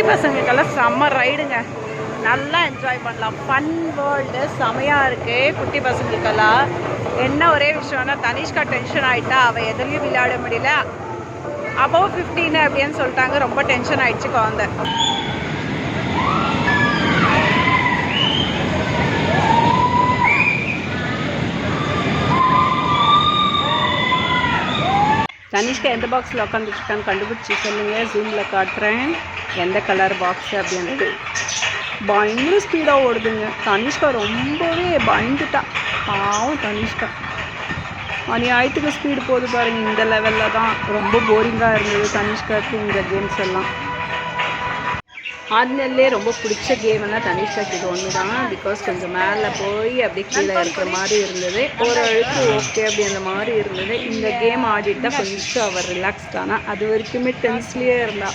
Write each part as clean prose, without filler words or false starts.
பசங்களுக்கெல்லாம் செம்ம ரைடுங்க, நல்லா என்ஜாய் பண்ணலாம். ஃபன் வேர்ல்டு செமையாக இருக்குது குட்டி பசங்களுக்கெல்லாம். என்ன ஒரே விஷயம்னா தனிஷ்கா டென்ஷன் ஆகிட்டா, அவள் எதுலேயும் விளையாட முடியல. அபவ் 15 அப்படின்னு சொல்லிட்டாங்க, ரொம்ப டென்ஷன் ஆகிடுச்சு குழந்தை. தனிஷ்கா எந்த பாக்ஸில் உட்காந்துருக்கான்னு கண்டுபிடிச்சி சொல்லுங்கள், ஜூமில் காட்டுறேன் எந்த கலர் பாக்ஸ் அப்படின்றது. பயங்கர ஸ்பீடாக ஓடுதுங்க. தனிஷ்கா ரொம்பவே பயந்துட்டா, பாவம் தனிஷ்கா. அநியாயத்துக்கு ஸ்பீடு போகுது பாருங்கள். இந்த லெவலில் தான் ரொம்ப போரிங்காக இருந்தது தனிஷ்காவுக்கு இந்த கேம்ஸ் எல்லாம். ஆடினர்லேயே ரொம்ப பிடிச்ச கேம்னா தனிஷ்காக்கு இது ஒன்று தான். பிகாஸ் கொஞ்சம் மேலே போய் அப்படியே கீழே இருக்கிற மாதிரி இருந்தது, ஓரளவுக்கு ஓகே அப்படின்ற மாதிரி இருந்தது. இந்த கேம் ஆடிட்டு தான் கொஞ்சம் அவர் ரிலாக்ஸ்டானா. அது வரைக்குமே டென்ஸ்லேயே இருந்தா.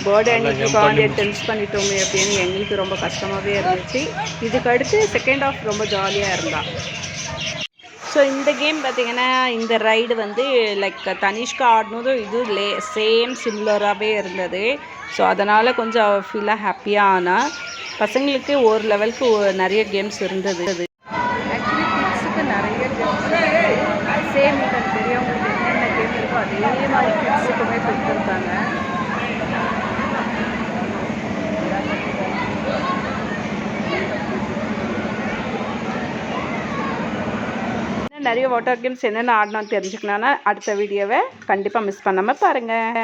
பேர்டே அன்னைக்கு குழந்தைய டென்ஸ் பண்ணிட்டோமே அப்படின்னு எங்களுக்கு ரொம்ப கஷ்டமாகவே இருந்துச்சு. இதுக்கு அடுத்து செகண்ட் ஹாஃப் ரொம்ப ஜாலியாக இருந்தா. ஸோ இந்த கேம் பார்த்திங்கன்னா, இந்த ரைடு வந்து லைக் தனிஷ்கா ஆடினதும் இது சேம் சிமிலராகவே இருந்தது. ஸோ அதனால் கொஞ்சம் ஃபீலாக ஹாப்பியாக ஆனால் பசங்களுக்கு ஒரு லெவலுக்கு நிறைய கேம்ஸ் இருந்தது. ஆக்சுவலி கிட்ஸுக்கு நிறைய கேம்ஸ் சேம் பெரியவங்களுக்கு என்னென்ன கேம் இருக்கோ அதே மாதிரி கிட்ஸுக்குமே கொடுத்துருக்காங்க. நிறைய வாட்டர் கேம்ஸ் என்னென்ன ஆடணும்னு தெரிஞ்சுக்கணுன்னா அடுத்த வீடியோவை கண்டிப்பாக மிஸ் பண்ணாமல் பாருங்கள்.